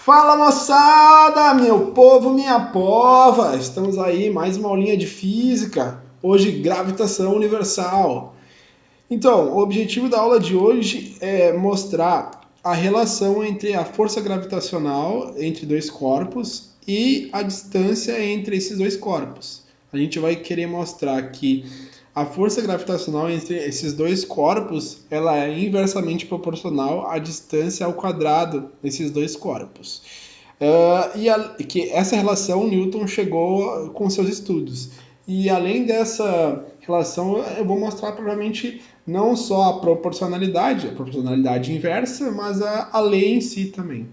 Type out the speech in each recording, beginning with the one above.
Fala moçada, meu povo, minha pova! Estamos aí, mais uma aulinha de física, hoje gravitação universal. Então, o objetivo da aula de hoje é mostrar a relação entre a força gravitacional entre dois corpos e a distância entre esses dois corpos. A gente vai querer mostrar que a força gravitacional entre esses dois corpos ela é inversamente proporcional à distância ao quadrado desses dois corpos. Que essa relação Newton chegou com seus estudos. E além dessa relação, eu vou mostrar provavelmente não só a proporcionalidade inversa, mas a lei em si também.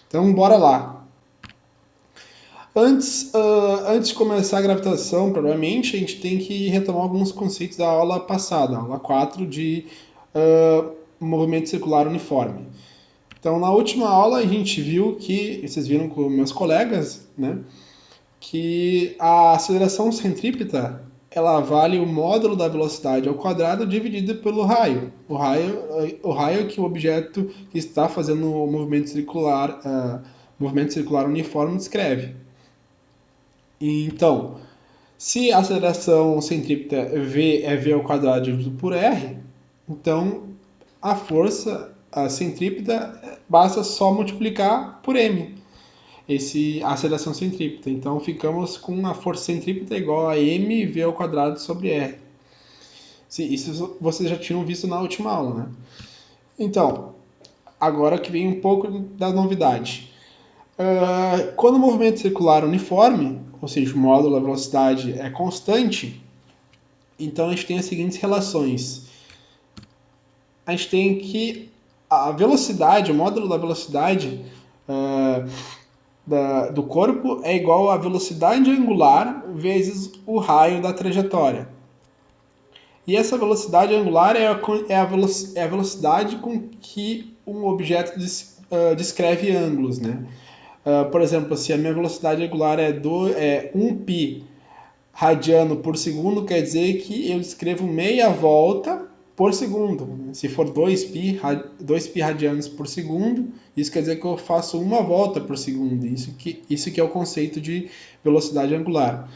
Então, bora lá. Antes de começar a gravitação, provavelmente, a gente tem que retomar alguns conceitos da aula passada, aula 4 de movimento circular uniforme. Então, na última aula, a gente viu que, vocês viram com meus colegas, né, que a aceleração centrípeta ela vale o módulo da velocidade ao quadrado dividido pelo raio. O raio é que o objeto que está fazendo o movimento circular uniforme descreve. Então, se a aceleração centrípeta V é V ao quadrado dividido por R, então a força centrípeta basta só multiplicar por M, a aceleração centrípeta. Então ficamos com a força centrípeta igual a mv ao quadrado sobre R. Isso vocês já tinham visto na última aula, né? Então, agora que vem um pouco da novidade. Quando o movimento circular uniforme, ou seja, o módulo da velocidade é constante, então a gente tem as seguintes relações. A gente tem que a velocidade, o módulo da velocidade do corpo é igual à velocidade angular vezes o raio da trajetória. E essa velocidade angular é a velocidade com que um objeto descreve ângulos, né? Por exemplo, se a minha velocidade angular é 1π radiano por segundo, quer dizer que eu descrevo meia volta por segundo. Se for 2π radianos por segundo, isso quer dizer que eu faço uma volta por segundo. Isso que é o conceito de velocidade angular.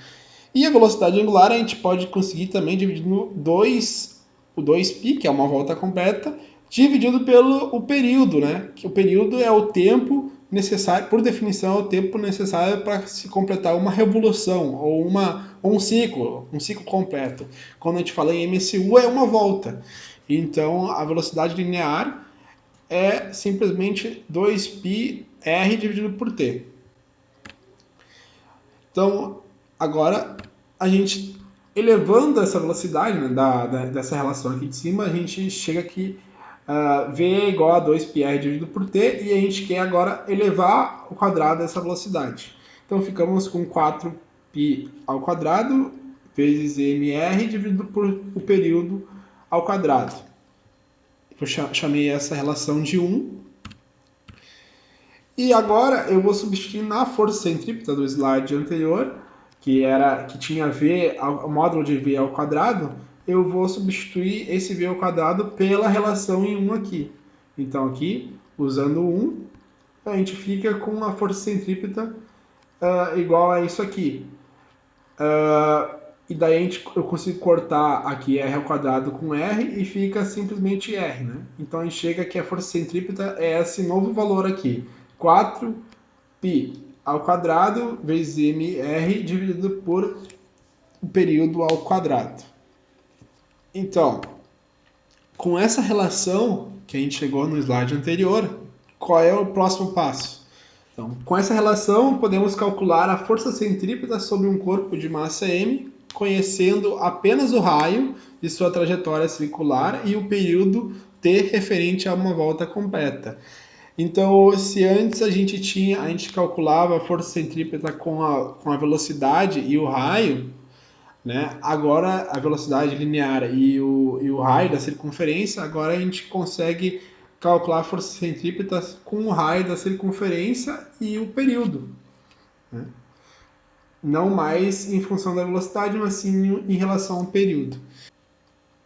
E a velocidade angular a gente pode conseguir também dividindo o 2π, que é uma volta completa, dividido pelo período, né? Que o período é o tempo necessário, por definição, é o tempo necessário para se completar uma revolução ou um ciclo completo. Quando a gente fala em MSU, é uma volta. Então, a velocidade linear é simplesmente 2πr dividido por t. Então, agora, a gente, elevando essa velocidade, né, dessa relação aqui de cima, a gente chega aqui, V é igual a 2πr dividido por t, e a gente quer agora elevar o quadrado dessa velocidade. Então, ficamos com 4π ao quadrado vezes mr dividido por o período ao quadrado. Eu chamei essa relação de 1. E agora eu vou substituir na força centrípeta do slide anterior, que tinha V, o módulo de V ao quadrado, eu vou substituir esse V ao quadrado pela relação em 1 aqui. Então aqui, usando 1, a gente fica com a força centrípeta igual a isso aqui. E daí eu consigo cortar aqui R ao quadrado com R e fica simplesmente R, né? Então a gente chega que a força centrípeta é esse novo valor aqui, 4π ao quadrado vezes mr dividido por o período ao quadrado. Então, com essa relação que a gente chegou no slide anterior, qual é o próximo passo? Então, com essa relação, podemos calcular a força centrípeta sobre um corpo de massa m, conhecendo apenas o raio de sua trajetória circular e o período t referente a uma volta completa. Então, se antes a gente calculava a força centrípeta com a velocidade e o raio, né? Agora a velocidade linear e o raio da circunferência, agora a gente consegue calcular a força centrípeta com o raio da circunferência e o período, né? Não mais em função da velocidade, mas sim em relação ao período.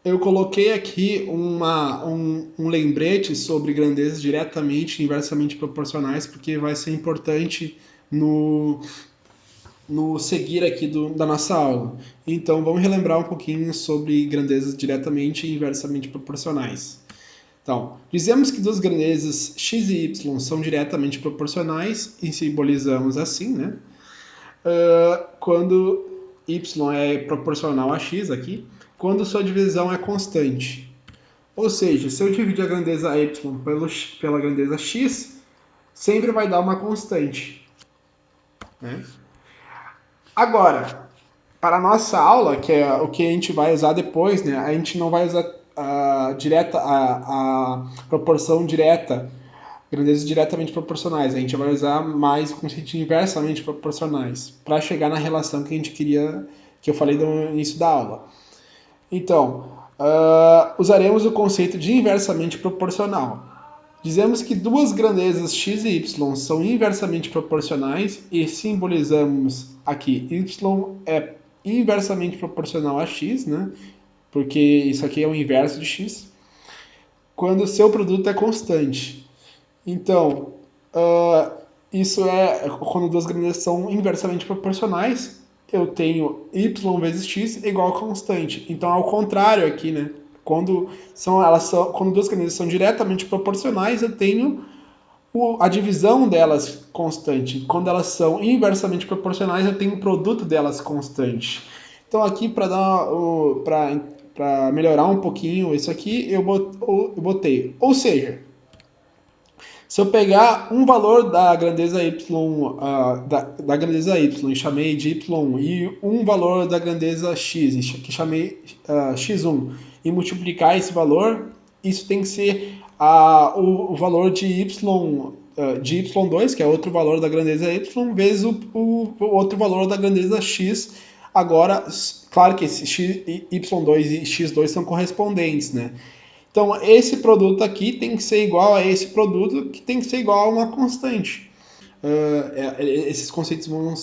eu coloquei aqui um lembrete sobre grandezas diretamente e inversamente proporcionais, porque vai ser importante no seguir aqui da nossa aula. Então, vamos relembrar um pouquinho sobre grandezas diretamente e inversamente proporcionais. Então, dizemos que duas grandezas x e y são diretamente proporcionais e simbolizamos assim, né? Quando y é proporcional a x aqui, quando sua divisão é constante. Ou seja, se eu dividir a grandeza y pela grandeza x, sempre vai dar uma constante, né? Agora, para a nossa aula, que é o que a gente vai usar depois, né? A gente não vai usar a proporção direta, grandezas diretamente proporcionais. A gente vai usar mais o conceito de inversamente proporcionais, para chegar na relação que a gente queria, que eu falei no início da aula. Então, usaremos o conceito de inversamente proporcional. Dizemos que duas grandezas x e y são inversamente proporcionais e simbolizamos aqui y é inversamente proporcional a x, né? Porque isso aqui é o inverso de x, quando o seu produto é constante. Então, isso é quando duas grandezas são inversamente proporcionais, eu tenho y vezes x igual a constante. Então, ao contrário aqui, né? Quando duas grandezas são diretamente proporcionais, eu tenho a divisão delas constante. Quando elas são inversamente proporcionais, eu tenho o produto delas constante. Então, aqui, para melhorar um pouquinho isso aqui, eu botei. Ou seja, se eu pegar um valor da grandeza y, da grandeza y e chamei de y1, e um valor da grandeza x, que chamei x1, e multiplicar esse valor, isso tem que ser o valor de y2, que é outro valor da grandeza y, vezes o outro valor da grandeza x. Agora, claro que esse y2 e x2 são correspondentes, né? Então, esse produto aqui tem que ser igual a esse produto, que tem que ser igual a uma constante. Esses conceitos vão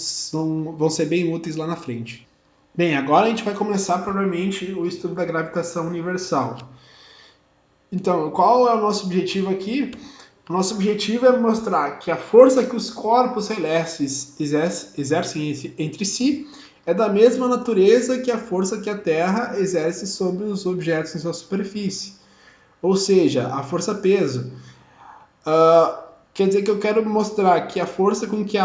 ser bem úteis lá na frente. Bem, agora a gente vai começar provavelmente o estudo da gravitação universal. Então, qual é o nosso objetivo aqui? O nosso objetivo é mostrar que a força que os corpos celestes exercem entre si é da mesma natureza que a força que a Terra exerce sobre os objetos em sua superfície. Ou seja, a força-peso. Quer dizer que eu quero mostrar que a força com que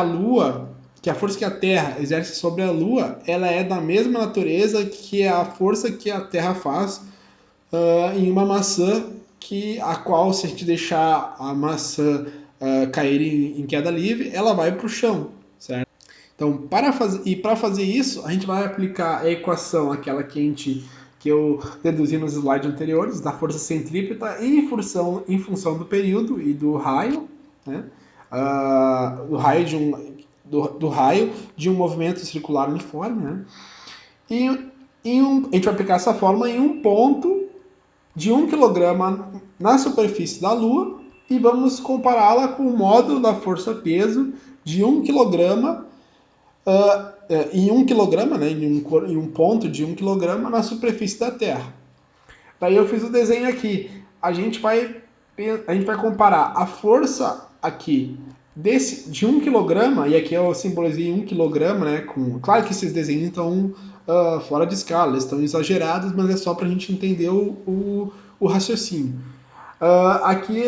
que a força que a Terra exerce sobre a Lua, ela é da mesma natureza que a força que a Terra faz em uma maçã, a qual, se a gente deixar a maçã cair em queda livre, ela vai para o chão, certo? Então, para fazer isso, a gente vai aplicar a equação, aquela que eu deduzi nos slides anteriores, da força centrípeta em função do período e do raio, né? Do raio de um movimento circular uniforme, né? E a gente vai aplicar essa fórmula em um ponto de 1 kg na superfície da Lua e vamos compará-la com o módulo da força-peso de 1 kg em 1 kg, né, em um ponto de 1 kg na superfície da Terra. Daí eu fiz o desenho aqui. A gente vai comparar a força aqui de 1 kg, e aqui eu simbolizei 1 kg, né, claro que esses desenhos estão fora de escala, eles estão exagerados, mas é só para a gente entender o raciocínio. Aqui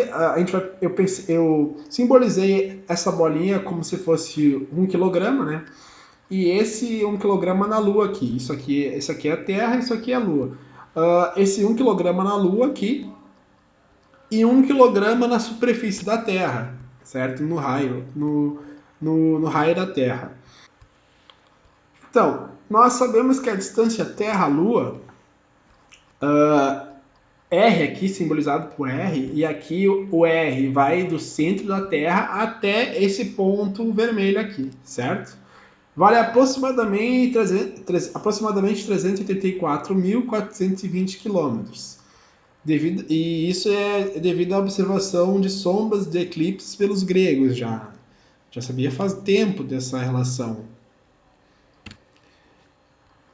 eu simbolizei essa bolinha como se fosse 1 kg, né? E esse 1 kg na Lua aqui. Isso aqui é a Terra, isso aqui é a Lua. Esse 1 kg na Lua aqui e 1 kg na superfície da Terra, certo? No raio, no raio da Terra. Então, nós sabemos que a distância Terra-Lua, R aqui simbolizado por R, e aqui o R vai do centro da Terra até esse ponto vermelho aqui, certo? Vale aproximadamente 384.420 quilômetros. E isso é devido à observação de sombras de eclipses pelos gregos já. Já sabia faz tempo dessa relação.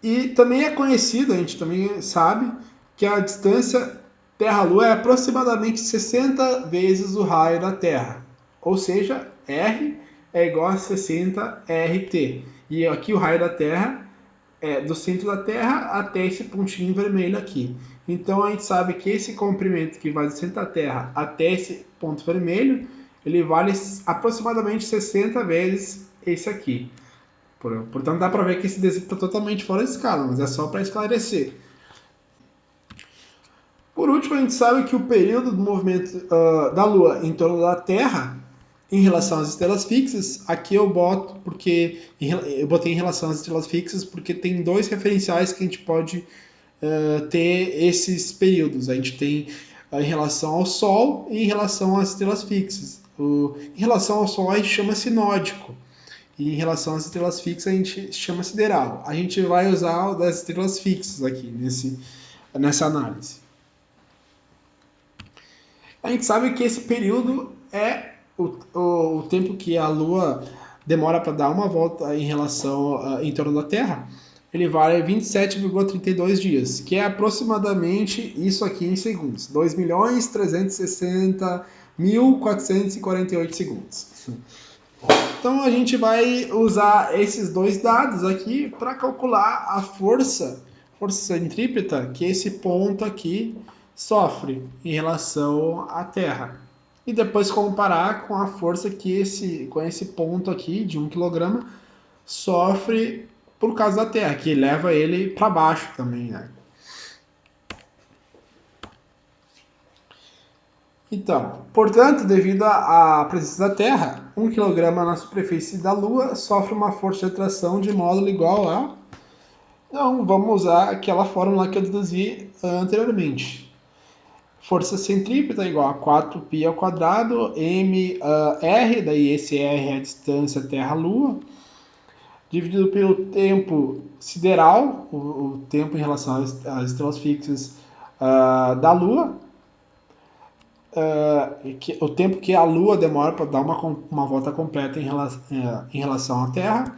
E também é conhecido, a gente também sabe, que a distância Terra-Lua é aproximadamente 60 vezes o raio da Terra. Ou seja, R é igual a 60 RT. E aqui o raio da Terra é do centro da Terra até esse pontinho vermelho aqui. Então a gente sabe que esse comprimento que vai do centro da Terra até esse ponto vermelho, ele vale aproximadamente 60 vezes esse aqui. Portanto, dá para ver que esse desenho está totalmente fora de escala, mas é só para esclarecer. Por último, a gente sabe que o período do movimento da Lua em torno da Terra, em relação às estrelas fixas, aqui eu boto porque eu botei em relação às estrelas fixas porque tem dois referenciais que a gente pode ter esses períodos. A gente tem em relação ao Sol e em relação às estrelas fixas. Em relação ao Sol a gente chama sinódico. E em relação às estrelas fixas a gente chama sideral. A gente vai usar o das estrelas fixas aqui nessa análise. A gente sabe que esse período é o tempo que a Lua demora para dar uma volta em relação em torno da Terra. Ele vale 27,32 dias, que é aproximadamente isso aqui em segundos. 2.360.448 segundos. Então a gente vai usar esses dois dados aqui para calcular a força centrípeta que esse ponto aqui sofre em relação à Terra. E depois comparar com a força que com esse ponto aqui de 1 kg sofre por causa da Terra, que leva ele para baixo também, né? Então, portanto, devido à presença da Terra, 1 kg na superfície da Lua sofre uma força de atração de módulo igual a... Então, vamos usar aquela fórmula que eu deduzi anteriormente. Força centrípeta igual a 4π ao quadrado, mr, daí esse r é a distância Terra-Lua, dividido pelo tempo sideral, o tempo em relação às estrelas fixas da Lua, o tempo que a Lua demora para dar uma volta completa em relação à Terra.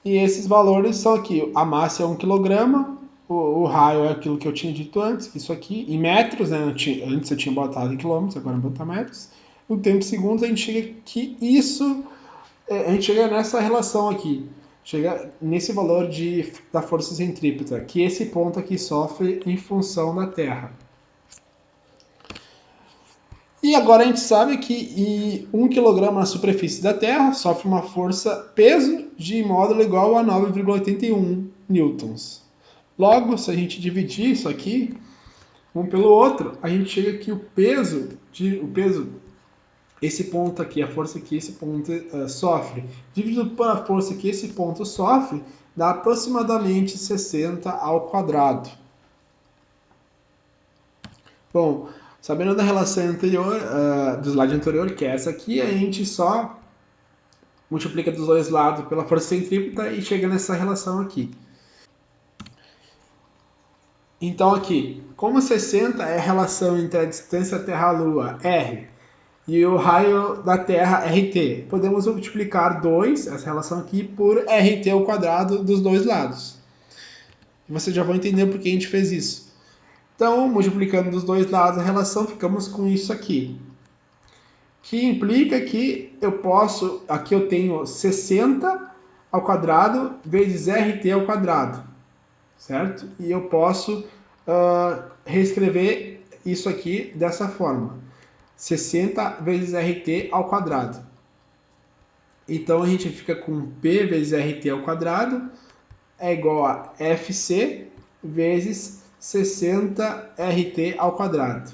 E esses valores são aqui, a massa é 1 kg, o raio é aquilo que eu tinha dito antes, isso aqui, em metros, né? Antes eu tinha botado em quilômetros, agora eu vou botar metros. O tempo em segundos, a gente chega que a gente chega nessa relação aqui, chega nesse valor da força centrípeta, que esse ponto aqui sofre em função da Terra. E agora a gente sabe que 1 kg na superfície da Terra sofre uma força peso de módulo igual a 9,81 newtons. Logo, se a gente dividir isso aqui um pelo outro, a gente chega que o peso, esse ponto aqui, a força que esse ponto sofre, dividido pela força que esse ponto sofre, dá aproximadamente 60 ao quadrado. Bom, sabendo da relação anterior, do slide anterior, que é essa aqui, a gente só multiplica dos dois lados pela força centrípeta e chega nessa relação aqui. Então aqui, como 60 é a relação entre a distância Terra-Lua, R, e o raio da Terra, RT, podemos multiplicar essa relação aqui, por RT ao quadrado dos dois lados. E vocês já vão entender por que a gente fez isso. Então, multiplicando dos dois lados a relação, ficamos com isso aqui. Que implica que eu posso, aqui eu tenho 60 ao quadrado vezes RT ao quadrado, certo? E eu posso reescrever isso aqui dessa forma. 60 vezes RT ao quadrado. Então a gente fica com P vezes RT ao quadrado é igual a FC vezes 60 RT ao quadrado.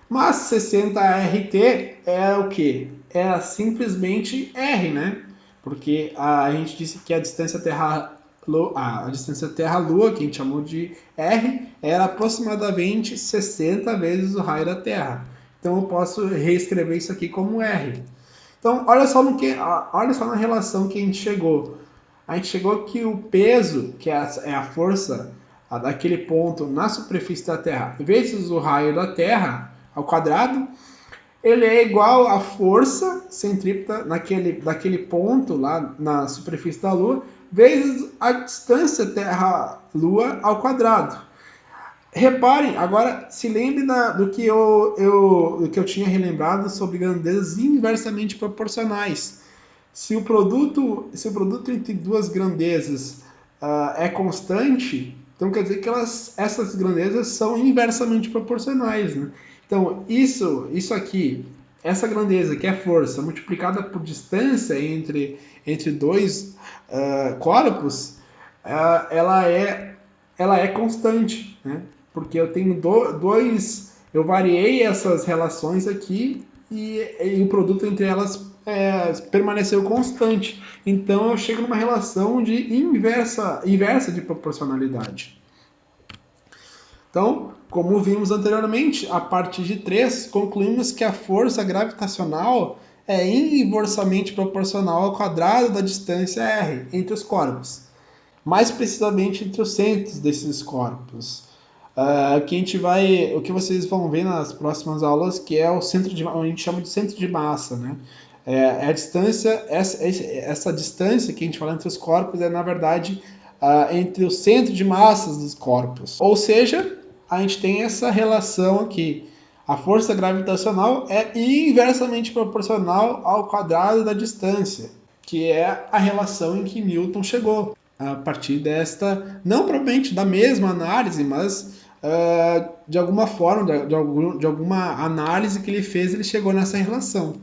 Mas 60 RT é o que? É simplesmente R, né? Porque a gente disse que a distância Terra-Lua, que a gente chamou de R, era aproximadamente 60 vezes o raio da Terra. Então eu posso reescrever isso aqui como R. Então olha só na relação que a gente chegou. A gente chegou que o peso, que é a força daquele ponto na superfície da Terra, vezes o raio da Terra ao quadrado, ele é igual à força centrípeta daquele ponto lá na superfície da Lua, vezes a distância Terra-Lua ao quadrado. Reparem, agora se lembre do que do que eu tinha relembrado sobre grandezas inversamente proporcionais. Se o produto entre duas grandezas é constante, então quer dizer que essas grandezas são inversamente proporcionais, né? Então, isso aqui, essa grandeza, que é força, multiplicada por distância entre dois corpos, ela é constante, né? Porque eu tenho eu variei essas relações aqui e o produto entre elas permaneceu constante. Então eu chego numa relação de inversa de proporcionalidade. Então, como vimos anteriormente, a partir de 3, concluímos que a força gravitacional é inversamente proporcional ao quadrado da distância r entre os corpos, mais precisamente entre os centros desses corpos. O que vocês vão ver nas próximas aulas, que é o centro de, a gente chama de centro de massa, né? É a distância, essa distância que a gente fala entre os corpos é, na verdade, entre o centro de massas dos corpos. Ou seja, a gente tem essa relação aqui. A força gravitacional é inversamente proporcional ao quadrado da distância, que é a relação em que Newton chegou. A partir desta, não propriamente da mesma análise, mas de alguma forma, de alguma análise que ele fez, ele chegou nessa relação.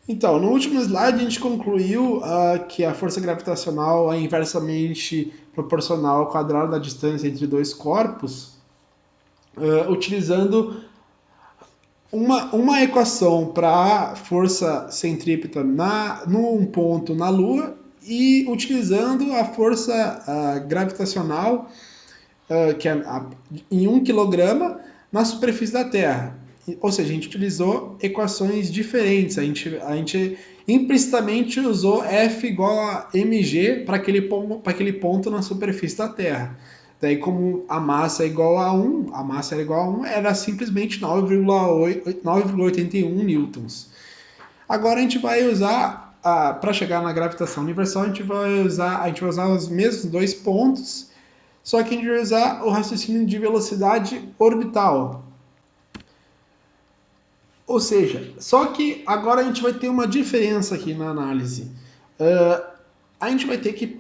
Então, no último slide a gente concluiu que a força gravitacional é inversamente proporcional ao quadrado da distância entre dois corpos, utilizando uma equação para a força centrípeta num ponto na Lua e utilizando a força gravitacional que é em 1 kg na superfície da Terra. Ou seja, a gente utilizou equações diferentes. A gente implicitamente usou F igual a mg para aquele ponto na superfície da Terra. Daí, como a massa é igual a 1, a massa era igual a 1, era simplesmente 9,81 newtons. Agora a gente vai usar, para chegar na gravitação universal, a gente vai usar os mesmos dois pontos, só que a gente vai usar o raciocínio de velocidade orbital. Ou seja, só que agora a gente vai ter uma diferença aqui na análise. A gente vai ter que...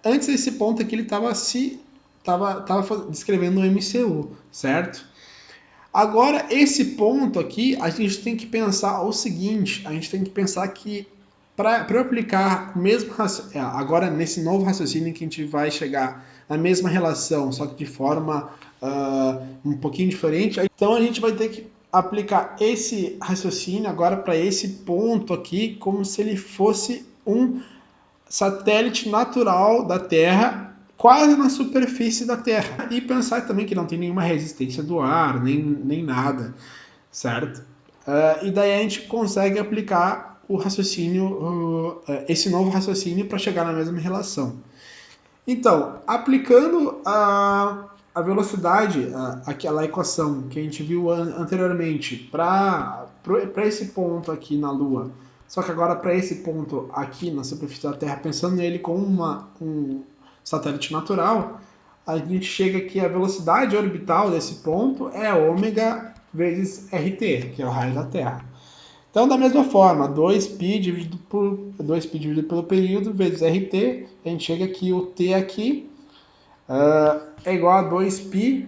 antes desse ponto aqui ele estava descrevendo o MCU, certo? Agora, esse ponto aqui, a gente tem que pensar o seguinte, a gente tem que pensar que para eu aplicar o mesmo agora nesse novo raciocínio que a gente vai chegar na mesma relação, só que de forma um pouquinho diferente, então a gente vai ter que aplicar esse raciocínio agora para esse ponto aqui, como se ele fosse um satélite natural da Terra, quase na superfície da Terra. E pensar também que não tem nenhuma resistência do ar, nem nada, certo? E daí a gente consegue aplicar o raciocínio, esse novo raciocínio para chegar na mesma relação. Então, aplicando a velocidade, aquela equação que a gente viu anteriormente, para esse ponto aqui na Lua, só que agora para esse ponto aqui na superfície da Terra, pensando nele como um satélite natural, a gente chega que a velocidade orbital desse ponto é ômega vezes RT, que é o raio da Terra. Então, da mesma forma, 2π dividido pelo período vezes RT, a gente chega que o T aqui é igual a 2π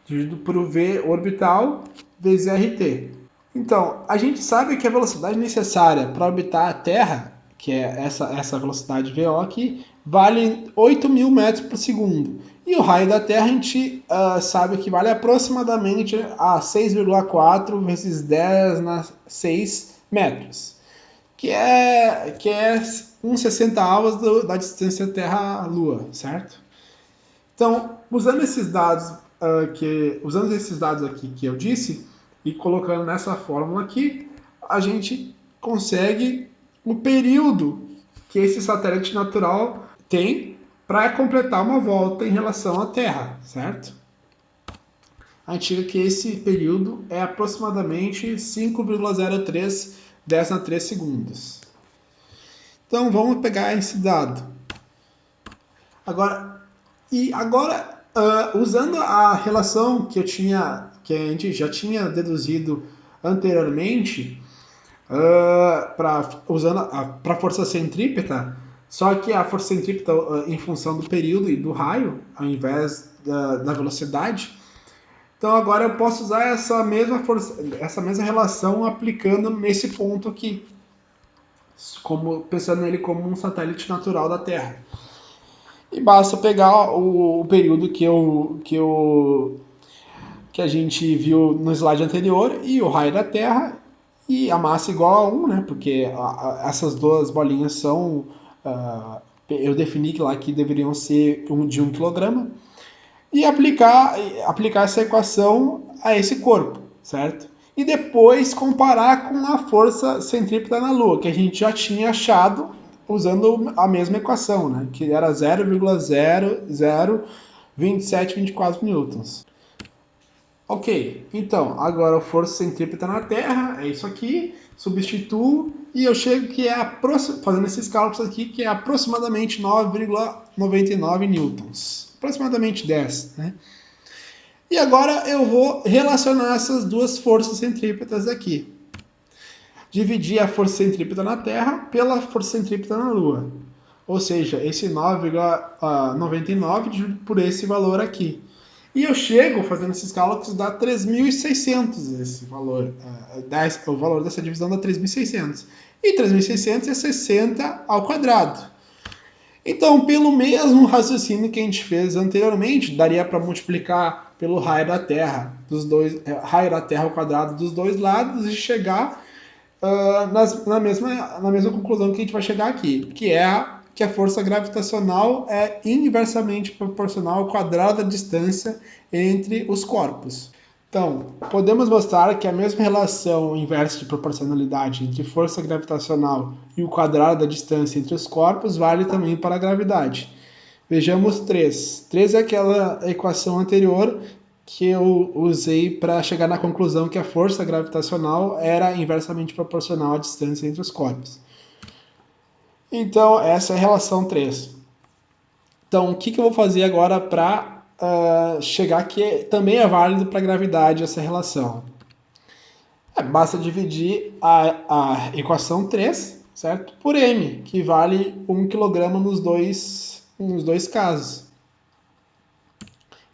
dividido por V orbital vezes RT. Então, a gente sabe que a velocidade necessária para orbitar a Terra, que é essa velocidade VO aqui, vale 8.000 metros por segundo. E o raio da Terra a gente sabe que vale aproximadamente a 6,4 vezes 10 na 6 metros, que é uns 60 avos da distância Terra-Lua, certo? Então, usando esses dados aqui que eu disse e colocando nessa fórmula aqui, a gente consegue o período que esse satélite natural tem para completar uma volta em relação à Terra, certo? A gente chega que esse período é aproximadamente 5,03 10 na 3 segundos. Então vamos pegar esse dado. Agora, Usando a relação que a gente já tinha deduzido anteriormente, usando para a força centrípeta, só que a força centrípeta em função do período e do raio, ao invés da velocidade. Então agora eu posso usar essa mesma relação aplicando nesse ponto aqui, pensando nele como um satélite natural da Terra. E basta pegar o período que a gente viu no slide anterior e o raio da Terra e a massa igual a 1, né? Porque essas duas bolinhas são... eu defini que lá que deveriam ser de 1 kg. E aplicar essa equação a esse corpo, certo? E depois comparar com a força centrípeta na Lua, que a gente já tinha achado usando a mesma equação, né? Que era 0,002724 newtons. Ok, então, agora a força centrípeta na Terra é isso aqui, substituo e eu chego que fazendo esses cálculos aqui, que é aproximadamente 9,99 newtons. Aproximadamente 10, né? E agora eu vou relacionar essas duas forças centrípetas aqui. Dividir a força centrípeta na Terra pela força centrípeta na Lua. Ou seja, esse 9,99 dividido por esse valor aqui. E eu chego, fazendo esses cálculos, dá 3.600 esse valor. O valor dessa divisão dá 3.600. E 3.600 é 60 ao quadrado. Então, pelo mesmo raciocínio que a gente fez anteriormente, daria para multiplicar pelo raio da Terra, raio da Terra ao quadrado dos dois lados e chegar na mesma conclusão que a gente vai chegar aqui, que é que a força gravitacional é inversamente proporcional ao quadrado da distância entre os corpos. Então, podemos mostrar que a mesma relação inversa de proporcionalidade entre força gravitacional e o quadrado da distância entre os corpos vale também para a gravidade. Vejamos 3. 3 é aquela equação anterior que eu usei para chegar na conclusão que a força gravitacional era inversamente proporcional à distância entre os corpos. Então, essa é a relação 3. Então, o que eu vou fazer agora para chegar que também é válido para a gravidade essa relação? Basta dividir a equação 3, certo? Por m, que vale 1 kg nos dois casos.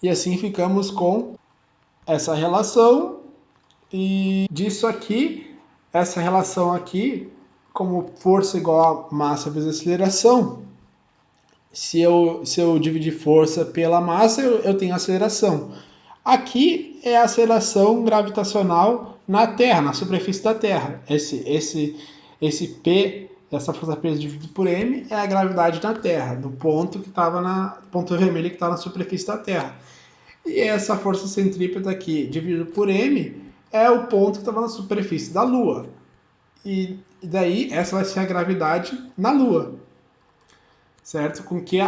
E assim ficamos com essa relação e disso aqui, essa relação aqui, como força igual a massa vezes aceleração. Se eu dividir força pela massa, eu tenho aceleração. Aqui é a aceleração gravitacional na Terra, na superfície da Terra. Esse P, essa força P dividido por M, é a gravidade na Terra, do ponto vermelho que está na superfície da Terra. E essa força centrípeta aqui, dividido por M, é o ponto que estava na superfície da Lua. E daí, essa vai ser a gravidade na Lua. Certo? Com que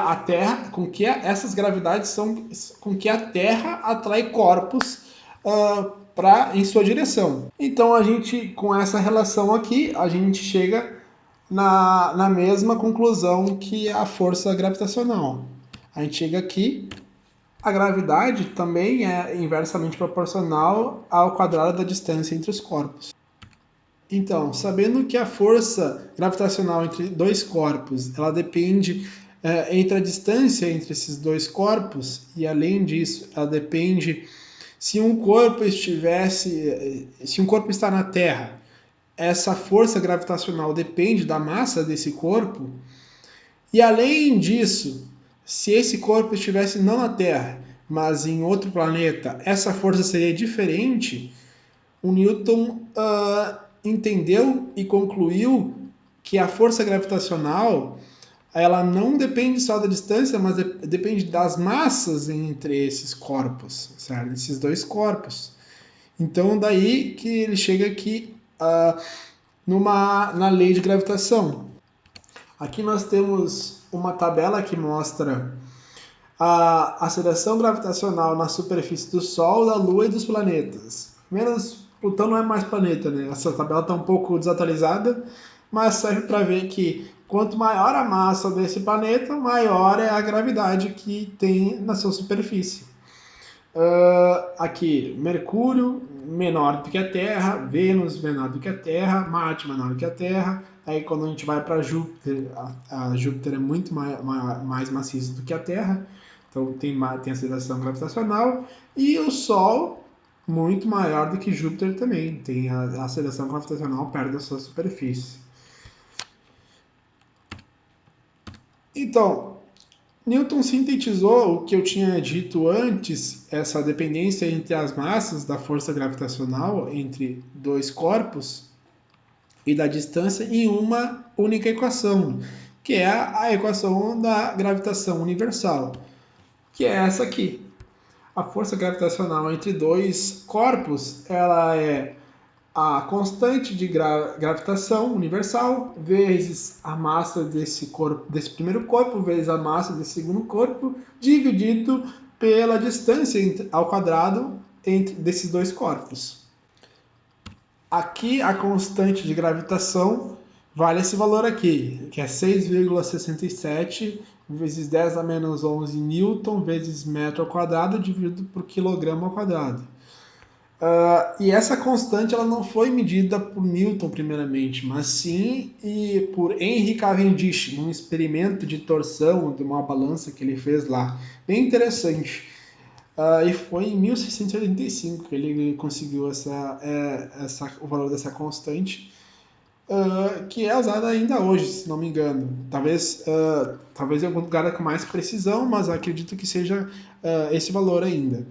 essas gravidades são com que a Terra atrai corpos em sua direção. Então, a gente, com essa relação aqui, a gente chega na mesma conclusão que a força gravitacional. A gente chega aqui, a gravidade também é inversamente proporcional ao quadrado da distância entre os corpos. Então, sabendo que a força gravitacional entre dois corpos, ela depende entre a distância entre esses dois corpos, e além disso, ela depende se um corpo está na Terra, essa força gravitacional depende da massa desse corpo, e além disso, se esse corpo estivesse não na Terra, mas em outro planeta, essa força seria diferente, o Newton entendeu e concluiu que a força gravitacional ela não depende só da distância, mas depende das massas entre esses corpos, certo? Esses dois corpos. Então, daí que ele chega aqui na lei de gravitação. Aqui nós temos uma tabela que mostra a aceleração gravitacional na superfície do Sol, da Lua e dos planetas. Menos Plutão não é mais planeta, né? Essa tabela está um pouco desatualizada, mas serve para ver que quanto maior a massa desse planeta, maior é a gravidade que tem na sua superfície. Aqui, Mercúrio menor do que a Terra, Vênus menor do que a Terra, Marte menor do que a Terra. Aí quando a gente vai para Júpiter, a Júpiter é muito mais maciça do que a Terra, então tem aceleração gravitacional. E o Sol, muito maior do que Júpiter também, tem a aceleração gravitacional perto da sua superfície. Então, Newton sintetizou o que eu tinha dito antes, essa dependência entre as massas da força gravitacional entre dois corpos e da distância em uma única equação, que é a equação da gravitação universal, que é essa aqui. A força gravitacional entre dois corpos, ela é a constante de gravitação universal vezes a massa desse primeiro corpo vezes a massa desse segundo corpo dividido pela distância ao quadrado entre desses dois corpos. Aqui a constante de gravitação vale esse valor aqui, que é 6,67 vezes 10 a menos 11 newton vezes metro ao quadrado dividido por quilograma ao quadrado. E essa constante ela não foi medida por Newton primeiramente, mas sim por Henry Cavendish, num experimento de torção de uma balança que ele fez lá. Bem interessante. E foi em 1685 que ele conseguiu o valor dessa constante, que é usada ainda hoje, se não me engano. Talvez em algum lugar com mais precisão, mas acredito que seja esse valor ainda.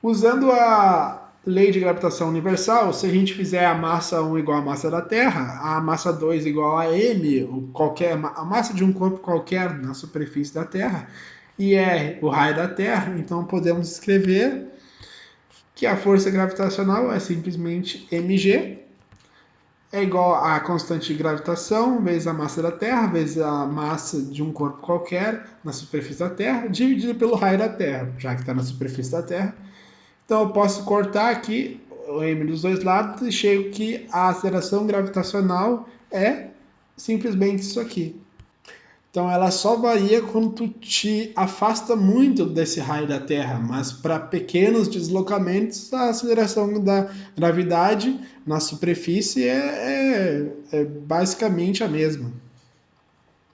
Usando a lei de gravitação universal, se a gente fizer a massa 1 igual à massa da Terra, a massa 2 igual a m, a massa de um corpo qualquer na superfície da Terra, e R o raio da Terra, então podemos escrever que a força gravitacional é simplesmente mg, é igual à constante de gravitação vezes a massa da Terra, vezes a massa de um corpo qualquer na superfície da Terra, dividido pelo raio da Terra, já que está na superfície da Terra. Então eu posso cortar aqui o m dos dois lados e chego que a aceleração gravitacional é simplesmente isso aqui. Então ela só varia quando tu te afasta muito desse raio da Terra, mas para pequenos deslocamentos a aceleração da gravidade na superfície é basicamente a mesma.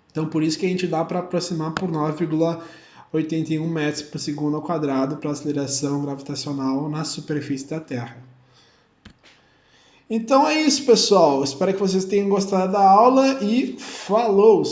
Então por isso que a gente dá para aproximar por 9,81 metros por segundo ao quadrado para a aceleração gravitacional na superfície da Terra. Então é isso, pessoal. Espero que vocês tenham gostado da aula e falou!